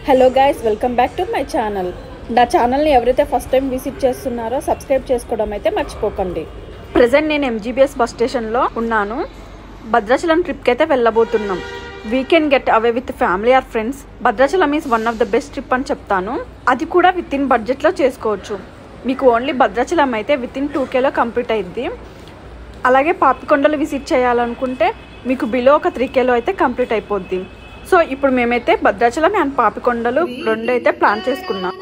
Hello guys, welcome back to my channel. నా ఛానల్ని ఎవరైతే ఫస్ట్ టైం విజిట్ చేస్తున్నారో సబ్స్క్రైబ్ చేసుకోవడం అయితే మర్చిపోకండి. ప్రజెంట్ నేను MGBS బస్ స్టేషన్లో ఉన్నాను. భద్రాచలం ట్రిప్కి అయితే వెళ్ళబోతున్నాం. We can get away with family or friends. Bhadrachalam is one of the best trip అని చెప్తాను. అది కూడా విత్ ఇన్ బడ్జెట్లో చేసుకోవచ్చు. మీకు ఓన్లీ భద్రాచలం అయితే విత్ ఇన్ 2Kలో కంప్లీట్ అయింది. అలాగే పాపికొండలు విజిట్ చేయాలనుకుంటే మీకు బిలో ఒక 3Kలో అయితే కంప్లీట్ అయిపోద్ది. సో ఇప్పుడు మేమైతే భద్రాచలం అండ్ పాపికొండలు రెండు అయితే ప్లాన్ చేసుకున్నాం.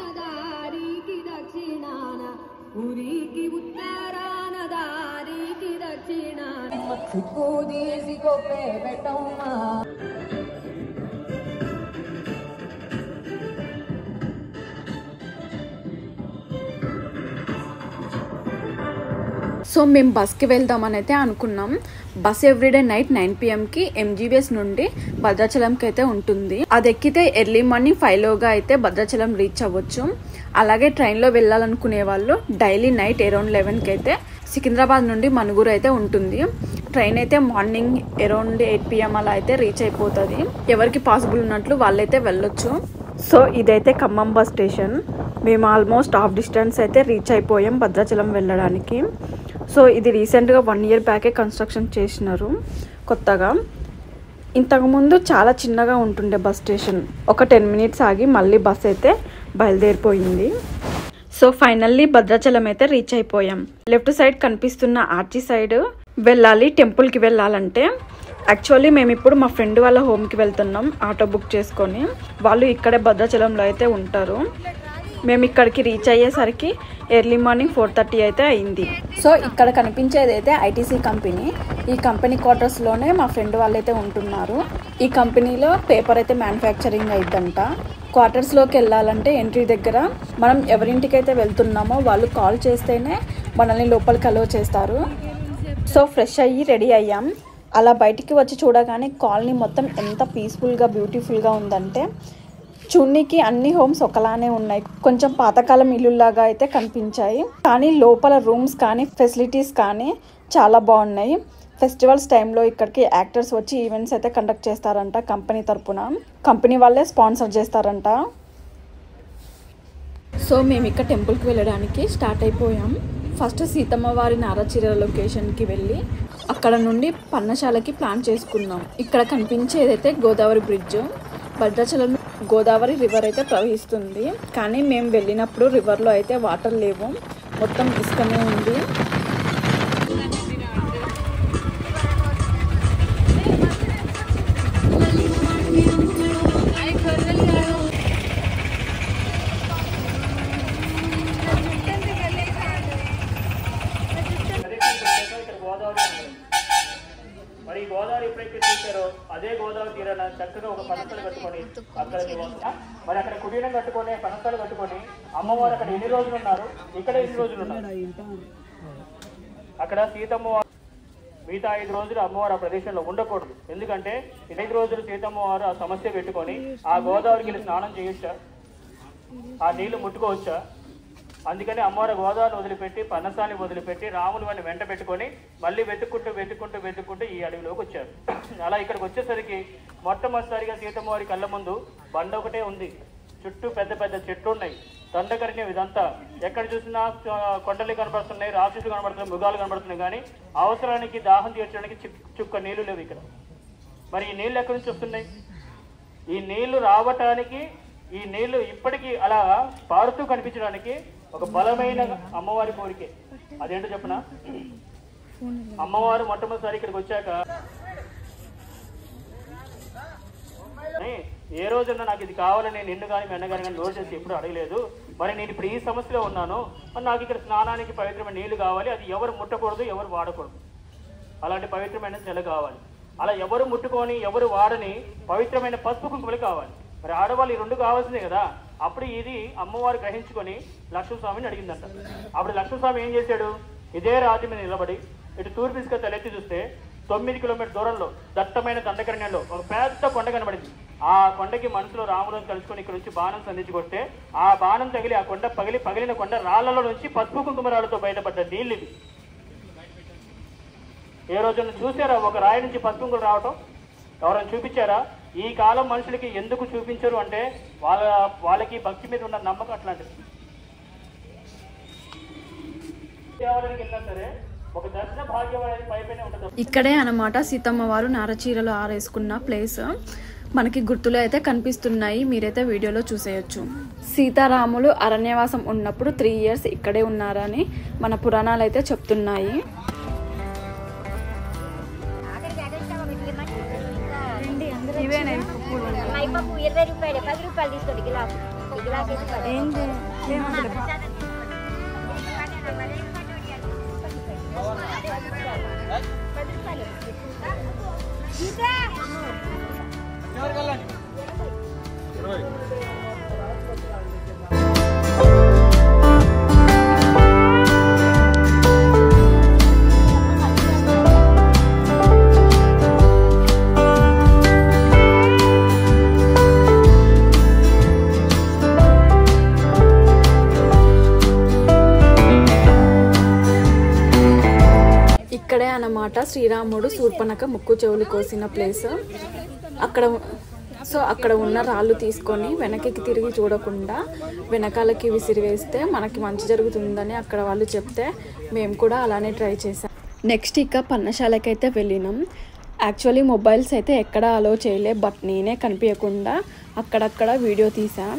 సో మేము బస్కి వెళ్దామని అయితే అనుకున్నాం. Bus everyday night 9 PM MGBS నుండి భద్రాచలంకి అయితే ఉంటుంది. అది ఎక్కితే ఎర్లీ మార్నింగ్ 5లోగా అయితే భద్రాచలం రీచ్ అవ్వచ్చు. అలాగే ట్రైన్లో వెళ్ళాలనుకునే వాళ్ళు డైలీ నైట్ అరౌండ్ 11కి అయితే సికింద్రాబాద్ నుండి మనుగురు అయితే ఉంటుంది. ట్రైన్ అయితే మార్నింగ్ అరౌండ్ 8 PM అలా అయితే రీచ్ అయిపోతుంది. ఎవరికి పాసిబుల్ ఉన్నట్లు వాళ్ళైతే వెళ్ళొచ్చు. సో ఇదైతే ఖమ్మం బస్ స్టేషన్. మేము ఆల్మోస్ట్ హాఫ్ డిస్టెన్స్ అయితే రీచ్ అయిపోయాం భద్రాచలం వెళ్ళడానికి. సో ఇది రీసెంట్గా 1 year బ్యాకే కన్స్ట్రక్షన్ చేసినారు కొత్తగా. ఇంతకుముందు చాలా చిన్నగా ఉంటుండే బస్ స్టేషన్. ఒక 10 minutes ఆగి మళ్ళీ బస్ అయితే బయలుదేరిపోయింది. సో ఫైనల్లీ భద్రాచలం అయితే రీచ్ అయిపోయాం. లెఫ్ట్ సైడ్ కనిపిస్తున్న ఆర్చి సైడ్ వెళ్ళాలి టెంపుల్కి వెళ్ళాలంటే. యాక్చువల్లీ మేము ఇప్పుడు మా ఫ్రెండ్ వాళ్ళ హోమ్కి వెళ్తున్నాం ఆటో బుక్ చేసుకొని. వాళ్ళు ఇక్కడే భద్రాచలంలో అయితే ఉంటారు. మేము ఇక్కడికి రీచ్ అయ్యేసరికి ఎర్లీ మార్నింగ్ 4:30 అయితే అయింది. సో ఇక్కడ కనిపించేది అయితే ITC కంపెనీ. ఈ కంపెనీ క్వార్టర్స్లోనే మా ఫ్రెండ్ వాళ్ళైతే ఉంటున్నారు. ఈ కంపెనీలో పేపర్ అయితే మ్యానుఫ్యాక్చరింగ్ అయిద్దంట. క్వార్టర్స్లోకి వెళ్ళాలంటే ఎంట్రీ దగ్గర మనం ఎవరింటికైతే వెళ్తున్నామో వాళ్ళు కాల్ చేస్తేనే మనల్ని లోపలికి అలో చేస్తారు. సో ఫ్రెష్ అయ్యి రెడీ అయ్యాం. అలా బయటికి వచ్చి చూడగానే కాలనీ మొత్తం ఎంత పీస్ఫుల్గా బ్యూటిఫుల్గా ఉందంటే చూడ్నికి అన్ని హోమ్స్ ఒకలానే ఉన్నాయి. కొంచెం పాతకాలం ఇల్లులాగా అయితే కనిపించాయి. కానీ లోపల రూమ్స్ కానీ ఫెసిలిటీస్ కానీ చాలా బాగున్నాయి. ఫెస్టివల్స్ టైంలో ఇక్కడికి యాక్టర్స్ వచ్చి ఈవెంట్స్ అయితే కండక్ట్ చేస్తారంట. కంపెనీ తరపున కంపెనీ వాళ్ళే స్పాన్సర్ చేస్తారంట. సో మేము ఇక్కడ టెంపుల్కి వెళ్ళడానికి స్టార్ట్ అయిపోయాం. ఫస్ట్ సీతమ్మ వారి నారాచీర లొకేషన్కి వెళ్ళి అక్కడ నుండి పన్నశాలకి ప్లాన్ చేసుకున్నాం. ఇక్కడ కనిపించేదైతే గోదావరి బ్రిడ్జ్. భద్రాచలం గోదావరి రివర్ అయితే ప్రవహిస్తుంది. కానీ మేము వెళ్ళినప్పుడు రివర్లో అయితే వాటర్ లేవు, మొత్తం ఇసుకనే ఉంది. మరి గోదావరి ఎప్పుడైతే చూసారో అదే గోదావరి తీరాన చక్కగా ఒక పనసలు కట్టుకొని అక్కడ మరి అక్కడ కుటీరం కట్టుకొని పనసలు కట్టుకొని అమ్మవారు అక్కడ ఎన్ని రోజులు ఉన్నారు, ఇక్కడ ఎన్ని రోజులు ఉన్నారు. అక్కడ సీతమ్మ మిగతా 5 రోజులు అమ్మవారు ఆ ప్రదేశంలో ఉండకూడదు. ఎందుకంటే 5 రోజులు సీతమ్మ వారు ఆ సమస్య పెట్టుకొని ఆ గోదావరికి వెళ్ళి స్నానం చేయొచ్చా, ఆ నీళ్లు ముట్టుకోవచ్చా. అందుకని అమ్మవారు గోదావరిని వదిలిపెట్టి పన్నసాన్ని వదిలిపెట్టి రాముని వాడిని వెంట పెట్టుకొని మళ్ళీ వెతుక్కుంటూ ఈ అడవిలోకి వచ్చారు. అలా ఇక్కడికి వచ్చేసరికి మొట్టమొదటిసారిగా సీతమ్మ వారి కళ్ళ ముందు బండ ఒకటే ఉంది. చుట్టూ పెద్ద పెద్ద చెట్లు ఉన్నాయి, దండకరణ్యం ఇదంతా. ఎక్కడ చూసినా కొండలు కనబడుతున్నాయి, రాక్షసులు కనబడుతున్నాయి, మృగాలు కనబడుతున్నాయి. కానీ అవసరానికి దాహం తీర్చడానికి చుక్క నీళ్లు లేవు ఇక్కడ. మరి ఈ నీళ్లు ఎక్కడి నుంచి వస్తున్నాయి? ఈ నీళ్లు రావటానికి, ఈ నీళ్లు ఇప్పటికీ అలా పారుతూ కనిపించడానికి ఒక బలమైన అమ్మవారి కోరికే. అదేంటో చెప్పనా, అమ్మవారు మొట్టమొదటిసారి ఇక్కడికి వచ్చాక ఏ రోజున్నా నాకు ఇది కావాలని నిన్ను కానీ మీ అన్నగారు కానీ లోడ్ చేసి ఎప్పుడు అడగలేదు. మరి నేను ఇప్పుడు ఈ సమస్యలో ఉన్నాను, మరి నాకు ఇక్కడ స్నానానికి పవిత్రమైన నీళ్లు కావాలి. అది ఎవరు ముట్టకూడదు, ఎవరు వాడకూడదు. అలాంటి పవిత్రమైన జల కావాలి. అలా ఎవరు ముట్టుకొని ఎవరు వాడని పవిత్రమైన పసుపు కుంకుమలు కావాలి. మరి ఆడవాళ్ళు ఈ 2 కావాల్సిందే కదా. అప్పుడు ఇది అమ్మవారు గ్రహించుకొని లక్ష్మీస్వామిని అడిగిందంట. అప్పుడు లక్ష్మీస్వామి ఏం చేశాడు, ఇదే రాతి మీద నిలబడి ఇటు తూర్పు దిశగా తలెత్తి చూస్తే 9 kilometers దూరంలో దట్టమైన దండకరణ్యంలో ఒక పెద్ద కొండ కనబడింది. ఆ కొండకి మనసులో రాములను కలుసుకొని ఇక్కడ నుంచి బాణం సంధించి కొడితే ఆ బాణం తగిలి ఆ కొండ పగిలిన కొండ రాళ్లలో నుంచి పసుపు కుంకుమ రాళ్లతో బయటపడ్డ నీళ్ళు ఇది. ఏ రోజున చూసారా ఒక రాయి నుంచి పసుపు కుంకుమ రావటం? ఎవరైనా చూపించారా? ఈ కాలం మనుషులకి ఎందుకు చూపించరు అంటే వాళ్ళకి భక్తి మీద ఉన్న నమ్మకం అట్లాంటిది. దేవాలయానికి వెళ్ళినా సరే ఒక దర్శన భాగ్యం అనేది పైపైనే ఉంటుంది. ఇక్కడే అన్నమాట సీతమ్మ వారు నారచీరలు ఆరేసుకున్న ప్లేస్ మనకి గుర్తులు అయితే కనిపిస్తున్నాయి, మీరైతే వీడియోలో చూసేయచ్చు. సీతారాములు అరణ్యవాసం ఉన్నప్పుడు 3 years ఇక్కడే ఉన్నారని మన పురాణాలు అయితే చెప్తున్నాయి. ఇక్కడే అన్నమాట శ్రీరాముడు శూర్పణఖ ముక్కు చెవులు కోసిన ప్లేస్. అక్కడ ఉన్న రాళ్ళు తీసుకొని వెనక్కి తిరిగి చూడకుండా వెనకాలకి విసిరివేస్తే మనకి మంచి జరుగుతుందని అక్కడ వాళ్ళు చెప్తే మేము కూడా అలానే ట్రై చేసాం. నెక్స్ట్ ఇక పర్ణశాలకి అయితే వెళ్ళినాం. యాక్చువల్లీ మొబైల్స్ అయితే ఎక్కడ అలో చేయలే, బట్ నేనే కనిపించకుండా అక్కడక్కడ వీడియో తీసాం.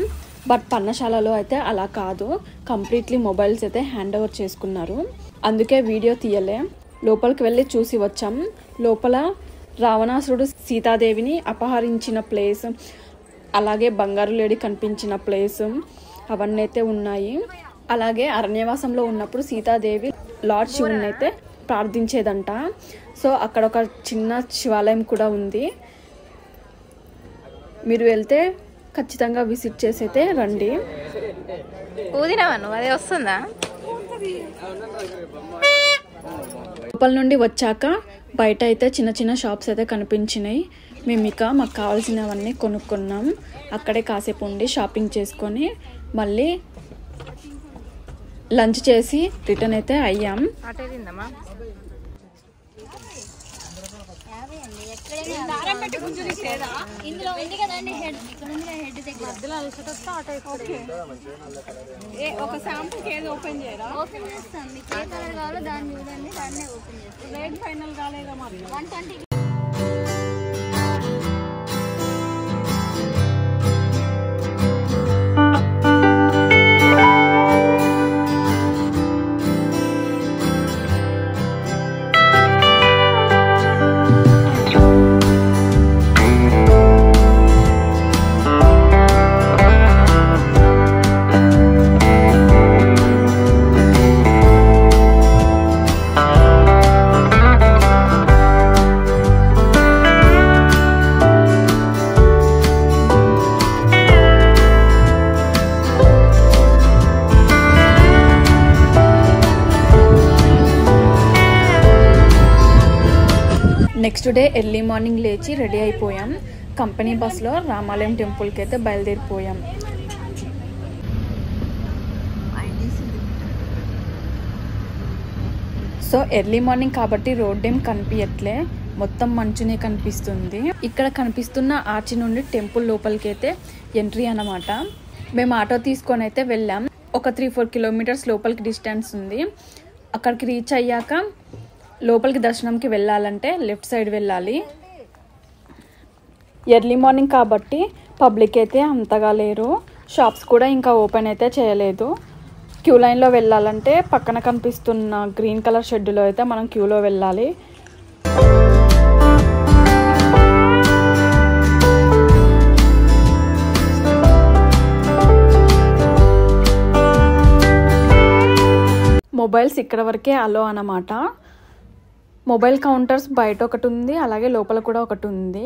బట్ పర్ణశాలలో అయితే అలా కాదు, కంప్లీట్లీ మొబైల్స్ అయితే హ్యాండ్ ఓవర్ చేసుకున్నారు, అందుకే వీడియో తీయలే. లోపలికి వెళ్ళి చూసి వచ్చాం. లోపల రావణాసురుడు సీతాదేవిని అపహరించిన ప్లేస్, అలాగే బంగారు లేడి కనిపించిన ప్లేస్ అవన్నీ అయితే ఉన్నాయి. అలాగే అరణ్యవాసంలో ఉన్నప్పుడు సీతాదేవి లార్డ్ శివుని అయితే ప్రార్థించేదంట. సో అక్కడ ఒక చిన్న శివాలయం కూడా ఉంది. మీరు వెళ్తే ఖచ్చితంగా విజిట్ చేసి అయితే రండి. అదే వస్తుందా? లోపల నుండి వచ్చాక బయట అయితే చిన్న చిన్న షాప్స్ అయితే కనిపించినాయి. మేము ఇక మాకు కావాల్సినవన్నీ కొనుక్కున్నాం. అక్కడే కాసేపు ఉండి షాపింగ్ చేసుకొని మళ్ళీ లంచ్ చేసి రిటర్న్ అయితే అయ్యాం. ఒక శాంపుల్ ఏది ఓపెన్ చేయరా? ఓపెన్ చేస్తాం, మీకు ఏ కలర్ కావాలో దాన్ని చూడండి, దాన్నే ఓపెన్ చేస్తాం. రేట్ ఫైనల్ కాలేదా? మాకు 120. నెక్స్ట్ డే ఎర్లీ మార్నింగ్ లేచి రెడీ అయిపోయాం. కంపెనీ బస్లో రామాలయం టెంపుల్కి అయితే బయలుదేరిపోయాం. సో ఎర్లీ మార్నింగ్ కాబట్టి రోడ్ ఏం కనిపించట్లే, మొత్తం మంచునే కనిపిస్తుంది. ఇక్కడ కనిపిస్తున్న ఆర్చి నుండి టెంపుల్ లోపలికి అయితే ఎంట్రీ అన్నమాట. మేము ఆటో తీసుకొని అయితే వెళ్ళాం. ఒక 3-4 kilometers లోపలికి డిస్టెన్స్ ఉంది. అక్కడికి రీచ్ అయ్యాక లోపలికి దర్శనంకి వెళ్ళాలంటే లెఫ్ట్ సైడ్ వెళ్ళాలి. ఎర్లీ మార్నింగ్ కాబట్టి పబ్లిక్ అయితే అంతగా లేరు, షాప్స్ కూడా ఇంకా ఓపెన్ అయితే చేయలేదు. క్యూ లైన్లో వెళ్ళాలంటే పక్కన కనిపిస్తున్న గ్రీన్ కలర్ షెడ్లో అయితే మనం క్యూలో వెళ్ళాలి. మొబైల్స్ ఇక్కడ వరకే అలో అన్నమాట. మొబైల్ కౌంటర్స్ బయట ఒకటి ఉంది, అలాగే లోపల కూడా ఒకటి ఉంది.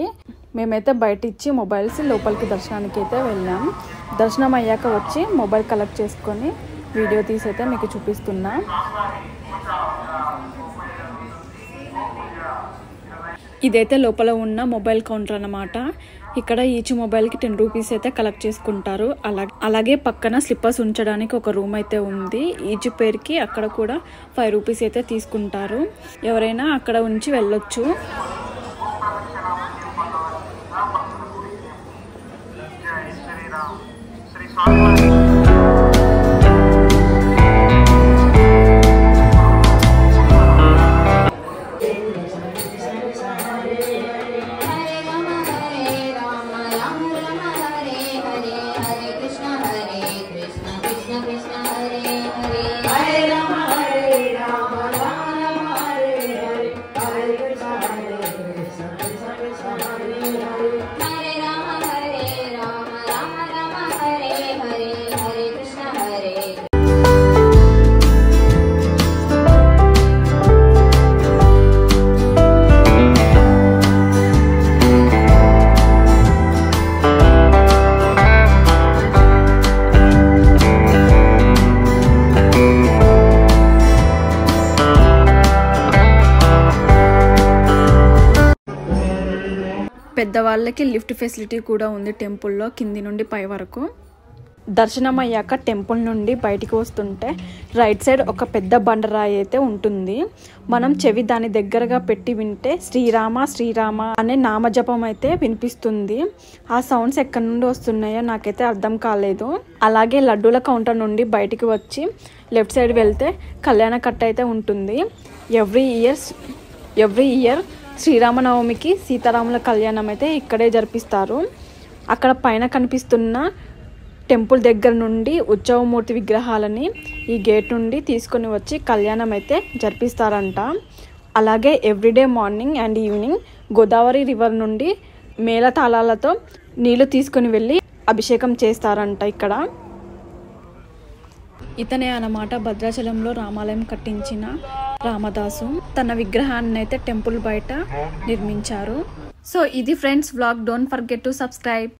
మేమైతే బయట ఇచ్చి మొబైల్స్ లోపలికి దర్శనానికి అయితే వెళ్ళాం. దర్శనం అయ్యాక వచ్చి మొబైల్ కలెక్ట్ చేసుకొని వీడియో తీసి అయితే మీకు చూపిస్తున్నా. ఇదైతే లోపల ఉన్న మొబైల్ కౌంటర్ అన్నమాట. ఇక్కడ ఈచ్ మొబైల్కి 10 రూపీస్ అయితే కలెక్ట్ చేసుకుంటారు. అలాగే పక్కన స్లిప్పర్స్ ఉంచడానికి ఒక రూమ్ అయితే ఉంది. ఈచ్ పేరుకి అక్కడ కూడా 5 రూపీస్ అయితే తీసుకుంటారు. ఎవరైనా అక్కడ ఉంచి వెళ్ళొచ్చు. పెద్దవాళ్ళకి లిఫ్ట్ ఫెసిలిటీ కూడా ఉంది టెంపుల్లో కింది నుండి పై వరకు. దర్శనం అయ్యాక టెంపుల్ నుండి బయటికి వస్తుంటే రైట్ సైడ్ ఒక పెద్ద బండరాయి అయితే ఉంటుంది. మనం చెవి దాని దగ్గరగా పెట్టి వింటే శ్రీరామ శ్రీరామ అనే నామజపం అయితే వినిపిస్తుంది. ఆ సౌండ్స్ ఎక్కడి నుండి వస్తున్నాయో నాకైతే అర్థం కాలేదు. అలాగే లడ్డూల కౌంటర్ నుండి బయటికి వచ్చి లెఫ్ట్ సైడ్ వెళ్తే కళ్యాణ కట్ట అయితే ఉంటుంది. ఎవ్రీ ఇయర్ శ్రీరామనవమికి సీతారాముల కళ్యాణం అయితే ఇక్కడే జరిపిస్తారు. అక్కడ పైన కనిపిస్తున్న టెంపుల్ దగ్గర నుండి ఉత్సవమూర్తి విగ్రహాలని ఈ గేట్ నుండి తీసుకొని వచ్చి కళ్యాణం అయితే జరిపిస్తారంట. అలాగే everyday morning and evening Godavari river నుండి మేళతాళాలతో నీళ్లు తీసుకొని వెళ్ళి అభిషేకం చేస్తారంట. ఇక్కడ ఇతనే అన్నమాట భద్రాచలంలో రామాలయం కట్టించిన రామదాసు. తన విగ్రహాన్ని అయితే టెంపుల్ బయట నిర్మించారు. సో ఇది friends vlog. Don't forget to subscribe.